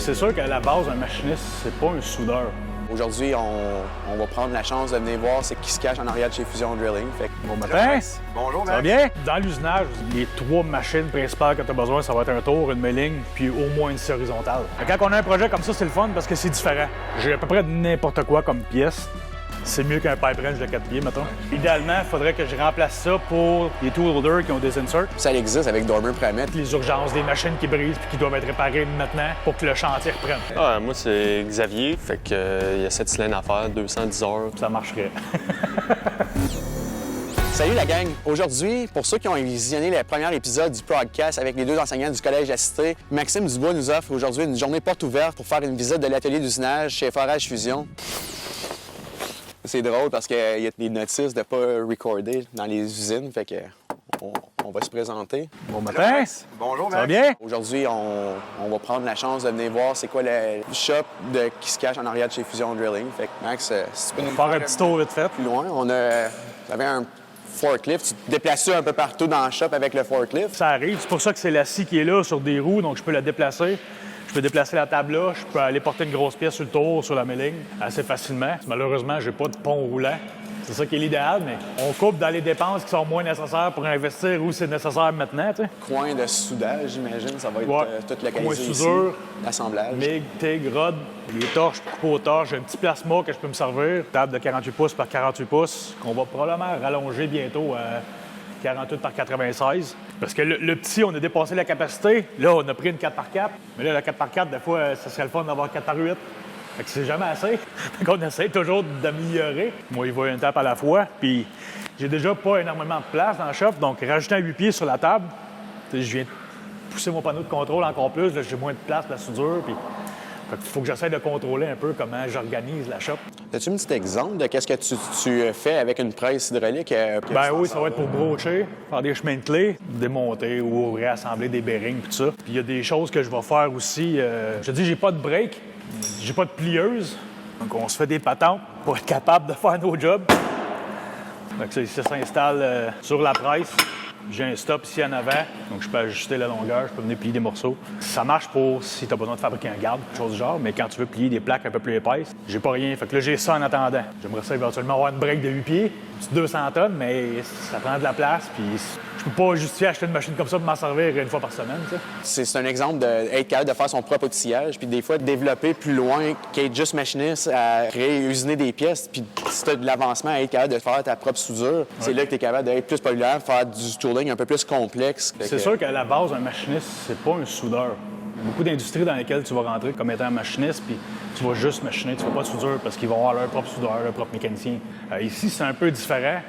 C'est sûr qu'à la base, un machiniste, c'est pas un soudeur. Aujourd'hui, on va prendre la chance de venir voir ce qui se cache en arrière de chez Fusion Drilling. Fait que... Bon matin! Bonjour, Ça va bien? Dans l'usinage, les 3 machines principales que tu as besoin, ça va être un tour, une milling, puis au moins une scie horizontale. Quand on a un projet comme ça, c'est le fun parce que c'est différent. J'ai à peu près n'importe quoi comme pièce. C'est mieux qu'un pipe wrench de 4 pieds, mettons. Idéalement, il faudrait que je remplace ça pour les tool holders qui ont des inserts. Ça existe avec Dormer Pramit. Les urgences, des machines qui brisent puis qui doivent être réparées maintenant pour que le chantier reprenne. Ah, moi, c'est Xavier. Fait que il y a 7 cylindres à faire, 210 heures. Ça marcherait. Salut la gang! Aujourd'hui, pour ceux qui ont visionné le premier épisode du podcast avec les 2 enseignants du Collège de la Cité, Maxime Dubois nous offre aujourd'hui une journée porte ouverte pour faire une visite de l'atelier d'usinage chez Forage Fusion. C'est drôle parce qu'il y a des notices de ne pas recorder dans les usines, fait que on va se présenter. Bon matin! Bonjour, Ça va bien? Aujourd'hui, on va prendre la chance de venir voir c'est quoi le shop qui se cache en arrière de chez Fusion Drilling. Fait que Max, si tu peux nous Faire un petit tour vite fait. plus loin, on avait un forklift. Tu te déplaces ça un peu partout dans le shop avec le forklift. Ça arrive. C'est pour ça que c'est la scie qui est là sur des roues, donc je peux la déplacer. Je peux déplacer la table là, je peux aller porter une grosse pièce sur le tour, sur la milling, assez facilement. Malheureusement, j'ai pas de pont roulant. C'est ça qui est l'idéal, mais on coupe dans les dépenses qui sont moins nécessaires pour investir où c'est nécessaire maintenant, tu sais. Coin de soudage, j'imagine, ça va être Ouais. tout Coin localisé ici. soudure, L'assemblage. MIG, TIG, rod, les torches, coupe aux torches, j'ai un petit plasma que je peux me servir, table de 48 pouces par 48 pouces, qu'on va probablement rallonger bientôt à 48 par 96. Parce que le petit, on a dépassé la capacité. Là, on a pris une 4x4. Mais là, la 4x4, des fois, ça serait le fun d'avoir 4x8. Fait que c'est jamais assez. Fait qu'on essaie toujours d'améliorer. Moi, il va une tape à la fois. Puis j'ai déjà pas énormément de place dans le shop. Donc, rajouter un 8 pieds sur la table, je viens de pousser mon panneau de contrôle encore plus. Là, j'ai moins de place pour la soudure. Puis il faut que j'essaie de contrôler un peu comment j'organise la shop. As-tu un petit exemple de qu'est-ce que tu fais avec une presse hydraulique? Ben oui, ça va être pour brocher, faire des chemins de clés, démonter ou réassembler des bearings, tout ça. Puis il y a des choses que je vais faire aussi. Je te dis, j'ai pas de break, j'ai pas de plieuse. Donc on se fait des patentes pour être capable de faire nos jobs. Donc ça s'installe sur la presse. J'ai un stop ici en avant, donc je peux ajuster la longueur, je peux venir plier des morceaux. Ça marche pour si tu as besoin de fabriquer un garde, quelque chose du genre, mais quand tu veux plier des plaques un peu plus épaisses, j'ai pas rien. Fait que là, j'ai ça en attendant. J'aimerais ça éventuellement avoir une break de 8 pieds, une petite 200 tonnes, mais ça prend de la place, puis je peux pas justifier acheter une machine comme ça pour m'en servir une fois par semaine, tu sais. C'est un exemple d'être capable de faire son propre outillage, puis des fois développer plus loin qu'être juste machiniste à créer, usiner des pièces, puis si tu as de l'avancement à être capable de faire ta propre soudure, c'est là que tu es capable d'être plus populaire, faire du tooling un peu plus complexe. C'est sûr qu'à la base, un machiniste, c'est pas un soudeur. Il y a beaucoup d'industries dans lesquelles tu vas rentrer comme étant un machiniste, puis tu vas juste machiner, tu fais pas de soudure parce qu'ils vont avoir leur propre soudeur, leur propre mécanicien. Ici, c'est un peu différent.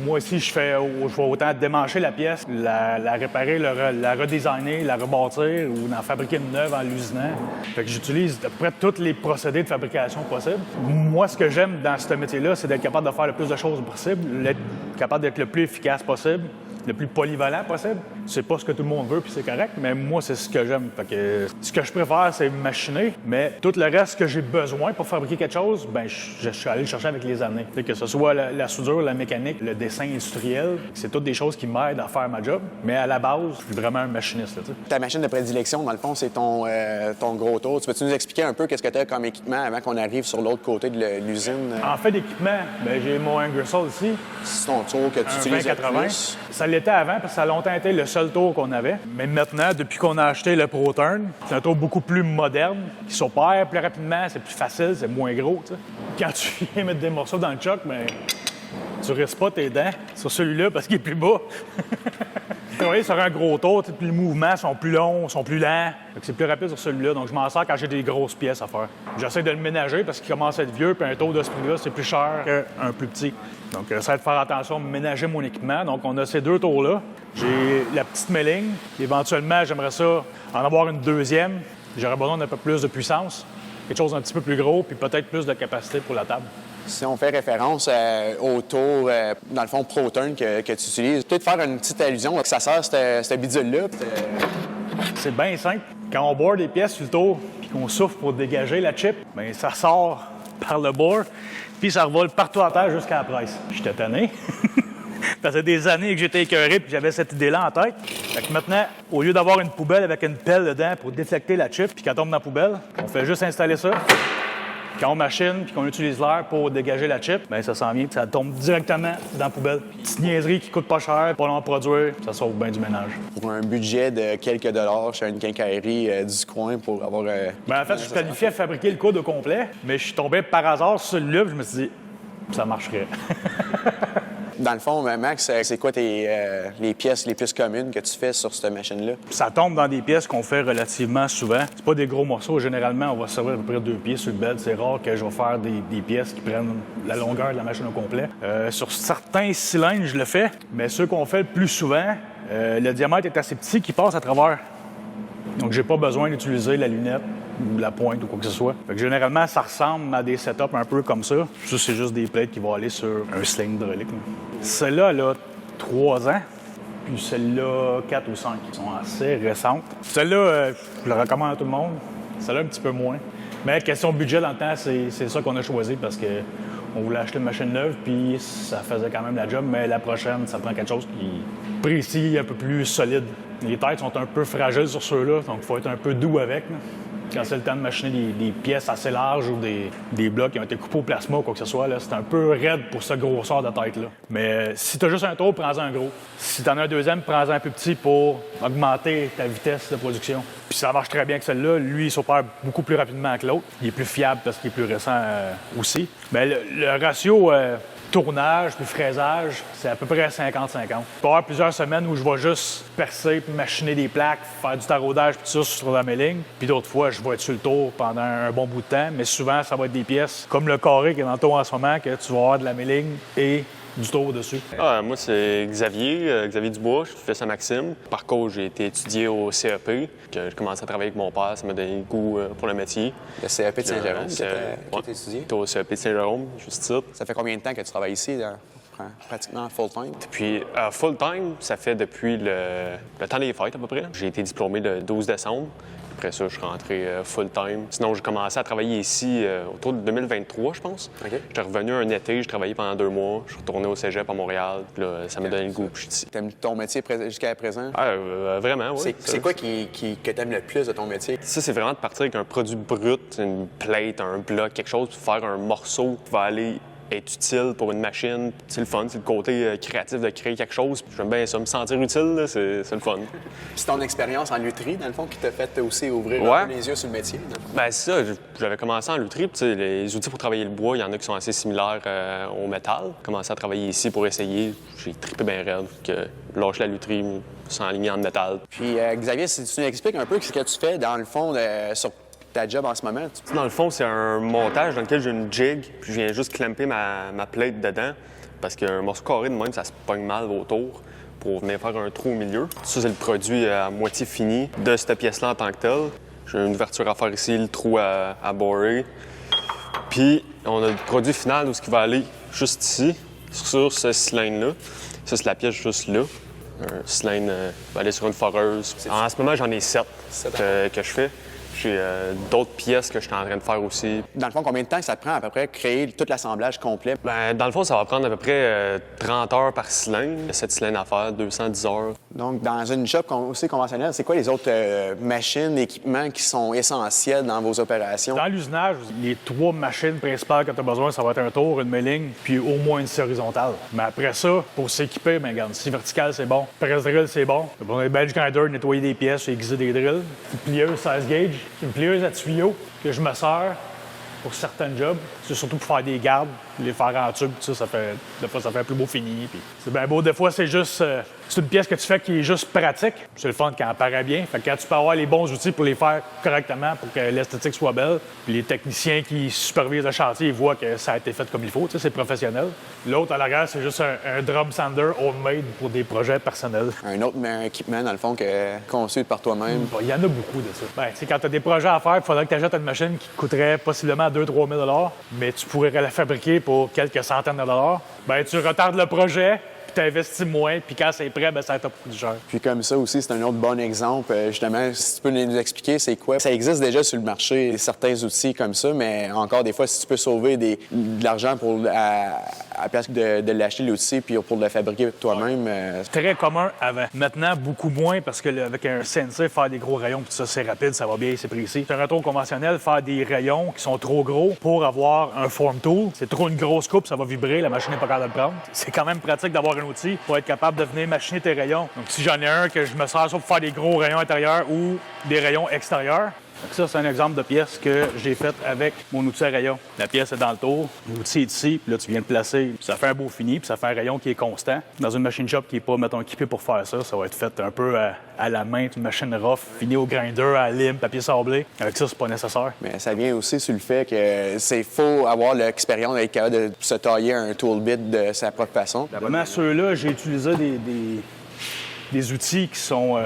Moi, ici, je vais autant démancher la pièce, la réparer, la redesigner, la rebâtir ou en fabriquer une neuve en l'usinant. Fait que j'utilise à peu près tous les procédés de fabrication possibles. Moi, ce que j'aime dans ce métier-là, c'est d'être capable de faire le plus de choses possible, d'être capable d'être le plus efficace possible, le plus polyvalent possible. C'est pas ce que tout le monde veut, puis c'est correct, mais moi, c'est ce que j'aime. Fait que ce que je préfère, c'est machiner, mais tout le reste que j'ai besoin pour fabriquer quelque chose, ben je suis allé le chercher avec les années. Fait que ce soit la soudure, la mécanique, le dessin industriel, c'est toutes des choses qui m'aident à faire ma job, mais à la base, je suis vraiment un machiniste. Là, ta machine de prédilection, dans le fond, c'est ton gros tour. Tu peux-tu nous expliquer un peu qu'est-ce que tu as comme équipement avant qu'on arrive sur l'autre côté de l'usine? En fait, d'équipement, ben, j'ai mon Ingersoll ici. C'est ton tour que tu utilises le 2080. plus. Ça l'était avant parce que ça a longtemps été le seul tour qu'on avait. Mais maintenant, depuis qu'on a acheté le ProTurn, c'est un tour beaucoup plus moderne, qui s'opère plus rapidement, c'est plus facile, c'est moins gros. T'sais. Quand tu viens mettre des morceaux dans le choc, ben, tu risques pas tes dents sur celui-là parce qu'il est plus bas. Travailler sur un gros tour, puis les mouvements sont plus longs, sont plus lents. C'est plus rapide sur celui-là, donc je m'en sers quand j'ai des grosses pièces à faire. J'essaie de le ménager parce qu'il commence à être vieux, puis un tour de ce prix-là, c'est plus cher qu'un plus petit. Donc j'essaie de faire attention, de ménager mon équipement. Donc on a ces 2 tours-là. J'ai la petite milling. Éventuellement, j'aimerais ça en avoir une deuxième. J'aurais besoin d'un peu plus de puissance, quelque chose d'un petit peu plus gros, puis peut-être plus de capacité pour la table. Si on fait référence au tour, dans le fond, ProTurn que tu utilises, peut-être faire une petite allusion à que ça sert cette bidule-là. C'est bien simple. Quand on bord des pièces sur le tour puis qu'on souffle pour dégager la chip, bien, ça sort par le bord puis ça revole partout à terre jusqu'à la presse. J'étais tanné. Ça faisait des années que j'étais écœuré puis j'avais cette idée-là en tête. Fait que maintenant, au lieu d'avoir une poubelle avec une pelle dedans pour déflecter la chip puis qu'elle tombe dans la poubelle, on fait juste installer ça. Quand on machine puis qu'on utilise l'air pour dégager la chip, bien ça s'en vient puis ça tombe directement dans la poubelle. Petite niaiserie qui coûte pas cher, pas long à produire, ça sauve bien du ménage. Pour un budget de quelques dollars chez une quincaillerie du coin pour avoir... En fait, je suis qualifié à fabriquer le coude au complet, mais je suis tombé par hasard sur celui-là puis je me suis dit, ça marcherait. Dans le fond, Max, c'est quoi les pièces les plus communes que tu fais sur cette machine-là? Ça tombe dans des pièces qu'on fait relativement souvent. C'est pas des gros morceaux. Généralement, on va servir à peu près 2 pieds sur le bed. C'est rare que je vais faire des pièces qui prennent la longueur de la machine au complet. Sur certains cylindres, je le fais, mais ceux qu'on fait le plus souvent, le diamètre est assez petit qui passe à travers. Donc, j'ai pas besoin d'utiliser la lunette ou la pointe ou quoi que ce soit. Fait que généralement, ça ressemble à des setups un peu comme ça. Ça, c'est juste des plates qui vont aller sur un sling hydraulique. Celle-là, elle a 3 ans. Puis celle-là, 4 ou 5. Qui sont assez récentes. Celle-là, je la recommande à tout le monde. Celle-là, un petit peu moins. Mais question budget, dans le temps, c'est ça qu'on a choisi parce que on voulait acheter une machine neuve, puis ça faisait quand même la job. Mais la prochaine, ça prend quelque chose qui est précis, un peu plus solide. Les têtes sont un peu fragiles sur ceux-là, donc il faut être un peu doux avec. Là. Quand c'est le temps de machiner des pièces assez larges ou des blocs qui ont été coupés au plasma ou quoi que ce soit, là, c'est un peu raide pour ce grosseur de tête-là. Mais si tu as juste un tour, prends-en un gros. Si tu en as un deuxième, prends-en un plus petit pour augmenter ta vitesse de production. Puis ça marche très bien avec celle-là. Lui, il s'opère beaucoup plus rapidement que l'autre. Il est plus fiable parce qu'il est plus récent aussi. Mais le ratio tournage puis fraisage, c'est à peu près 50-50. Il peut y avoir plusieurs semaines où je vais juste percer puis machiner des plaques, faire du taraudage puis tout ça sur la ligne. Puis d'autres fois, je vais être sur le tour pendant un bon bout de temps. Mais souvent, ça va être des pièces comme le carré qui est dans le tour en ce moment, que tu vas avoir de la ligne et du tour dessus. Moi, c'est Xavier Dubois, je fais ça Maxime. Par contre, j'ai été étudié au CEP, que j'ai commencé à travailler avec mon père, ça m'a donné le goût pour le métier. Le CEP de Saint-Jérôme, que tu as étudié? J'étais au CEP de Saint-Jérôme, juste ça. Ça fait combien de temps que tu travailles ici, là? Pratiquement full-time? Puis, full-time, ça fait depuis le temps des fêtes, à peu près. J'ai été diplômé le 12 décembre. Après ça, je suis rentré full-time. Sinon, j'ai commencé à travailler ici autour de 2023, je pense. Okay. J'étais revenu un été, j'ai travaillé pendant 2 mois. Je suis retourné au cégep à Montréal. Puis là, ça m'a donné le goût. Puis je suis ici. T'aimes ton métier jusqu'à présent? Vraiment, oui. C'est quoi que t'aimes le plus de ton métier? Ça, c'est vraiment de partir avec un produit brut, une plate, un bloc, quelque chose, puis faire un morceau qui va aller être utile pour une machine. C'est le fun, c'est le côté créatif de créer quelque chose. J'aime bien ça, me sentir utile, là, c'est le fun. C'est ton expérience en lutherie, dans le fond, qui t'a fait aussi ouvrir un peu les yeux sur le métier? Bien, c'est ça. J'avais commencé en lutherie. Puis, les outils pour travailler le bois, il y en a qui sont assez similaires au métal. J'ai commencé à travailler ici pour essayer. J'ai trippé bien raide. Que lâche la lutherie, s'enligner en métal. Puis, Xavier, si tu nous expliques un peu ce que tu fais, dans le fond, sur ta job en ce moment? Dans le fond, c'est un montage dans lequel j'ai une jig, puis je viens juste clamper ma plate dedans, parce qu'un morceau carré de même, ça se pogne mal autour pour venir faire un trou au milieu. Ça, c'est le produit à moitié fini de cette pièce-là en tant que telle. J'ai une ouverture à faire ici, le trou à borer. Puis, on a le produit final où ce qui va aller juste ici, sur ce cylindre-là. Ça, c'est la pièce juste là. Un cylindre va aller sur une foreuse. En ce moment, j'en ai 7 que je fais. J'ai d'autres pièces que je suis en train de faire aussi. Dans le fond, combien de temps ça te prend à peu près créer tout l'assemblage complet? Bien, dans le fond, ça va prendre à peu près 30 heures par cylindre. 7 cylindres à faire, 210 heures. Donc, dans une shop aussi conventionnelle, c'est quoi les autres machines, équipements qui sont essentiels dans vos opérations? Dans l'usinage, les 3 machines principales que tu as besoin, ça va être un tour, une milling, puis au moins une scie horizontale. Mais après ça, pour s'équiper, bien, regarde, scie verticale, c'est bon. Press drill, c'est bon. Pour les bench grinder, nettoyer des pièces, aiguiser des drills. Une plieuse 16 gauge. Une plieuse à tuyaux que je me sers pour certains jobs. C'est surtout pour faire des gardes, les faire en tube, ça fait, des fois, ça fait un plus beau fini. Puis c'est bien beau. Des fois, c'est juste... c'est une pièce que tu fais qui est juste pratique. C'est le fun quand elle paraît bien. Fait que quand tu peux avoir les bons outils pour les faire correctement, pour que l'esthétique soit belle, puis les techniciens qui supervisent le chantier, ils voient que ça a été fait comme il faut. C'est professionnel. L'autre, à l'arrière, c'est juste un drum sander homemade pour des projets personnels. Un autre équipement, dans le fond, conçu par toi-même. Il y en a beaucoup de ça. Ben, quand tu as des projets à faire, il faudrait que tu achètes une machine qui coûterait possiblement 2 000 $3 000 mais tu pourrais la fabriquer pour quelques centaines de dollars. Ben, tu retardes le projet, puis tu investis moins, puis quand c'est prêt, ben ça t'a plus cher. Puis comme ça aussi, c'est un autre bon exemple. Justement, si tu peux nous expliquer c'est quoi. Ça existe déjà sur le marché, certains outils comme ça, mais encore des fois, si tu peux sauver de l'argent à place de l'acheter l'outil puis pour le fabriquer toi-même. Très commun avant. Maintenant, beaucoup moins parce que avec un CNC, faire des gros rayons, tout ça, c'est rapide, ça va bien, c'est précis. Sur un tour conventionnel, faire des rayons qui sont trop gros pour avoir un form tool, c'est trop une grosse coupe, ça va vibrer, la machine n'est pas capable de le prendre. C'est quand même pratique d'avoir un outil pour être capable de venir machiner tes rayons. Donc, si j'en ai un que je me sers soit pour faire des gros rayons intérieurs ou des rayons extérieurs, donc ça, c'est un exemple de pièce que j'ai faite avec mon outil à rayon. La pièce est dans le tour, l'outil est ici, puis là, tu viens le placer, puis ça fait un beau fini, puis ça fait un rayon qui est constant. Dans une machine shop qui n'est pas, mettons, équipée pour faire ça, ça va être fait un peu à la main, une machine rough, fini au grinder, à lime, papier sablé. Avec ça, c'est pas nécessaire. Mais ça vient aussi sur le fait que c'est faut avoir l'expérience d'être capable de se tailler un tool bit de sa propre façon. Vraiment, ceux-là, j'ai utilisé des outils qui sont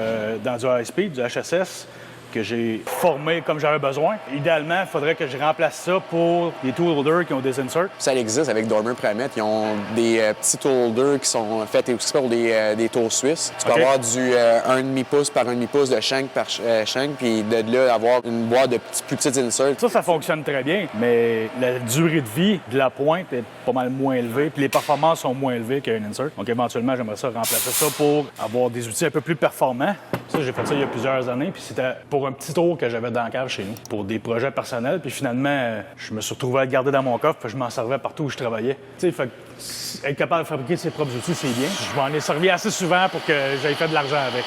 dans du ASP, du HSS, que j'ai formé comme j'avais besoin. Idéalement, il faudrait que je remplace ça pour des tool holders qui ont des inserts. Ça existe avec Dormer Pramet. Ils ont des petits tool holders qui sont faits aussi pour des tours suisses. Tu peux avoir du 1,5 pouce par 1,5 pouce de shank par shank, puis de là, avoir une boîte de plus petites inserts. Ça fonctionne très bien, mais la durée de vie de la pointe est pas mal moins élevée, puis les performances sont moins élevées qu'un insert. Donc éventuellement, j'aimerais ça remplacer ça pour avoir des outils un peu plus performants. Ça, j'ai fait ça il y a plusieurs années, puis c'était pour un petit tour que j'avais dans la cave chez nous, pour des projets personnels. Puis finalement, je me suis retrouvé à le garder dans mon coffre, puis je m'en servais partout où je travaillais. Tu sais, être capable de fabriquer ses propres outils, c'est bien. Je m'en ai servi assez souvent pour que j'aille fait de l'argent avec.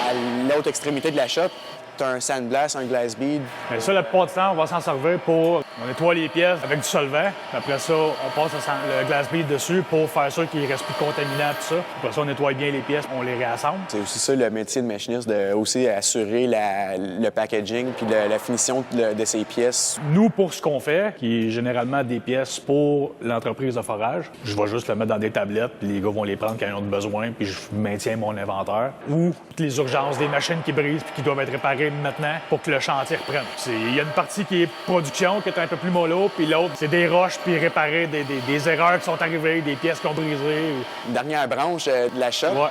À l'autre extrémité de la shop, tu as un sandblast, un glass bead. Mais ça, la plupart du temps, on va s'en servir pour... On nettoie les pièces avec du solvant. Après ça, on passe le glass bead dessus pour faire sûr qu'il ne reste plus contaminant, tout ça. Après ça, on nettoie bien les pièces, on les réassemble. C'est aussi ça le métier de machiniste, de aussi assurer le packaging puis la finition de ces pièces. Nous, pour ce qu'on fait, qui est généralement des pièces pour l'entreprise de forage, je vais juste le mettre dans des tablettes, puis les gars vont les prendre quand ils ont besoin, puis je maintiens mon inventaire. Ou les urgences, des machines qui brisent puis qui doivent être réparées maintenant pour que le chantier reprenne. Il y a une partie qui est production, qui est un peu plus mollo, puis l'autre, c'est des roches puis réparer des erreurs qui sont arrivées, des pièces qui ont brisé. Dernière branche de la shop. Ouais.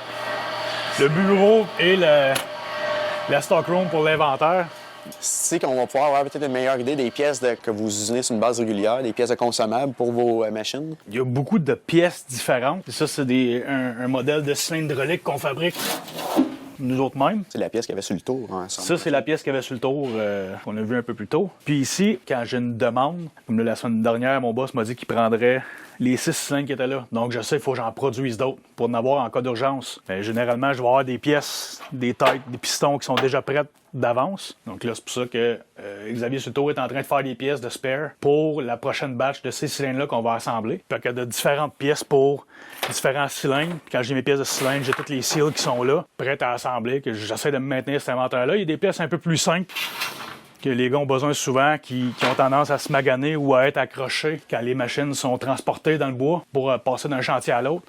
Le bureau et la stockroom pour l'inventaire. C'est qu'on va pouvoir avoir peut-être une meilleure idée des pièces que vous usinez sur une base régulière, des pièces de consommables pour vos machines. Il y a beaucoup de pièces différentes. Et ça, c'est un modèle de cylindre hydraulique qu'on fabrique nous autres mêmes. C'est la pièce qu'il y avait sur le tour. Hein, ça, c'est la pièce qu'il y avait sur le tour qu'on a vu un peu plus tôt. Puis ici, quand j'ai une demande, comme la semaine dernière, mon boss m'a dit qu'il prendrait les 6 cylindres qui étaient là. Donc, je sais qu'il faut que j'en produise d'autres pour en avoir en cas d'urgence. Généralement, je vais avoir des pièces, des têtes, des pistons qui sont déjà prêtes d'avance. Donc là, c'est pour ça que Xavier Suto est en train de faire des pièces de spare pour la prochaine batch de ces cylindres-là qu'on va assembler. Puis il y a de différentes pièces pour différents cylindres. Puis quand j'ai mes pièces de cylindres, j'ai toutes les seals qui sont là, prêtes à assembler, que j'essaie de me maintenir cet inventaire-là. Il y a des pièces un peu plus simples que les gars ont besoin souvent, qui ont tendance à se maganer ou à être accrochés quand les machines sont transportées dans le bois pour passer d'un chantier à l'autre.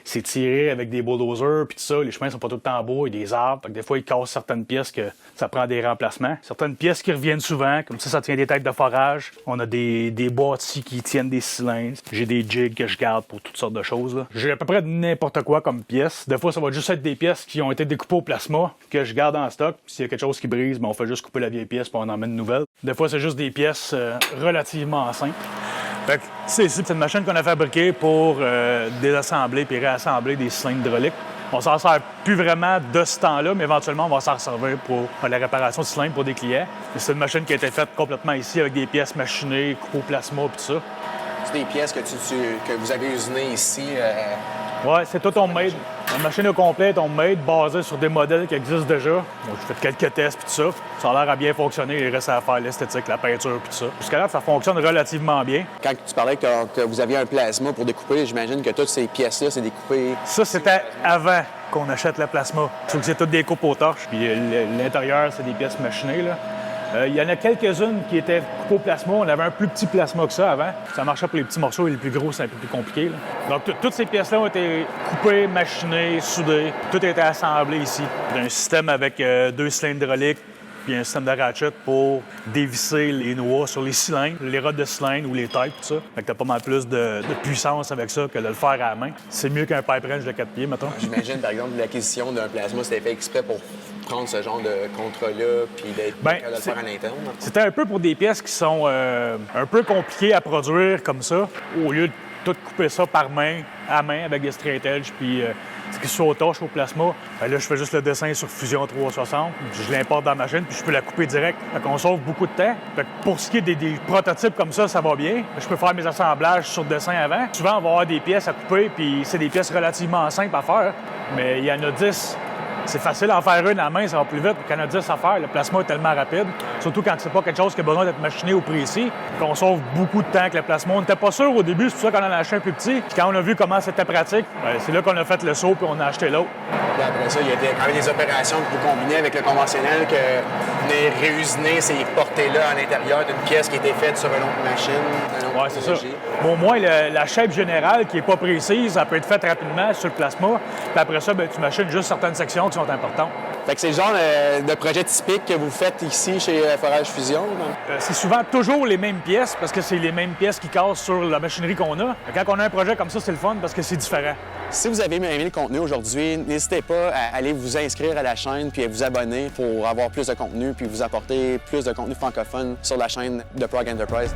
C'est tiré avec des bulldozers, puis tout ça. Les chemins sont pas tout le temps en bois, il y a des arbres. Donc, des fois, ils cassent certaines pièces que ça prend des remplacements. Certaines pièces qui reviennent souvent, comme ça tient des têtes de forage. On a des boîtiers qui tiennent des cylindres. J'ai des jigs que je garde pour toutes sortes de choses, là. J'ai à peu près n'importe quoi comme pièce. Des fois, ça va juste être des pièces qui ont été découpées au plasma, que je garde en stock. S'il y a quelque chose qui brise, on fait juste couper la vieille pièce puis on en met une nouvelle. Des fois, c'est juste des pièces relativement simples. Fait que c'est une machine qu'on a fabriquée pour désassembler puis réassembler des cylindres hydrauliques. On s'en sert plus vraiment de ce temps-là, mais éventuellement, on va s'en servir pour la réparation de cylindres pour des clients. C'est une machine qui a été faite complètement ici avec des pièces machinées, coupées au plasma et tout ça. C'est des pièces que vous avez usinées ici? Ouais, c'est tout homemade. La machine au complet est homemade, basée sur des modèles qui existent déjà. J'ai fait quelques tests et tout ça. Ça a l'air à bien fonctionner. Il reste à faire l'esthétique, la peinture et tout ça. Jusqu'à là, ça fonctionne relativement bien. Quand tu parlais que vous aviez un plasma pour découper, j'imagine que toutes ces pièces-là, c'est découpé... Ça, c'était avant qu'on achète le plasma. Sauf que c'est toutes des coupes aux torches. Puis l'intérieur, c'est des pièces machinées, là. Il y en a quelques-unes qui étaient coupées au plasma. On avait un plus petit plasma que ça avant. Ça marchait pour les petits morceaux et les plus gros, c'est un peu plus compliqué, là. Donc, toutes ces pièces-là ont été coupées, machinées, soudées. Tout a été assemblé ici. Un système avec 2 cylindres hydrauliques, puis un système de ratchet pour dévisser les noix sur les cylindres, les rods de cylindre ou les têtes, tout ça. Fait que t'as pas mal plus de puissance avec ça que de le faire à la main. C'est mieux qu'un pipe wrench de 4 pieds, mettons. J'imagine, par exemple, l'acquisition d'un plasma, c'était fait exprès pour prendre ce genre de contrat-là puis d'être capable de le faire à l'interne. C'était un peu pour des pièces qui sont un peu compliquées à produire comme ça, au lieu de tout couper ça par main, à main, avec des straight edge, puis ce qui soit au torche, au plasma. Ben là, je fais juste le dessin sur Fusion 360, je l'importe dans la machine, puis je peux la couper direct. Fait qu'on sauve beaucoup de temps. Fait que pour ce qui est des prototypes comme ça va bien. Je peux faire mes assemblages sur dessin avant. Souvent, on va avoir des pièces à couper, puis c'est des pièces relativement simples à faire, mais il y en a 10. C'est facile d'en faire une à la main, ça va plus vite. Quand on a 10 à faire, le plasma est tellement rapide. Surtout quand c'est pas quelque chose qui a besoin d'être machiné au précis, qu'on sauve beaucoup de temps avec le plasma. On n'était pas sûr au début, c'est pour ça qu'on en a acheté un plus petit. Puis quand on a vu comment c'était pratique, ben, c'est là qu'on a fait le saut puis on a acheté l'autre. Puis après ça, il y a quand même des opérations que vous combinez avec le conventionnel, que vous venez réusiner ces portées-là à l'intérieur d'une pièce qui a été faite sur une autre machine. Oui, c'est ça. Bon, au moins, la shape générale qui n'est pas précise, elle peut être faite rapidement sur le plasma. Puis après ça, ben, tu machines juste certaines sections qui sont importantes. Fait que c'est le genre de projet typique que vous faites ici chez Forage Fusion? C'est souvent toujours les mêmes pièces parce que c'est les mêmes pièces qui cassent sur la machinerie qu'on a. Quand on a un projet comme ça, c'est le fun parce que c'est différent. Si vous avez aimé le contenu aujourd'hui, n'hésitez pas à aller vous inscrire à la chaîne puis à vous abonner pour avoir plus de contenu puis vous apporter plus de contenu francophone sur la chaîne de Prog Enterprise.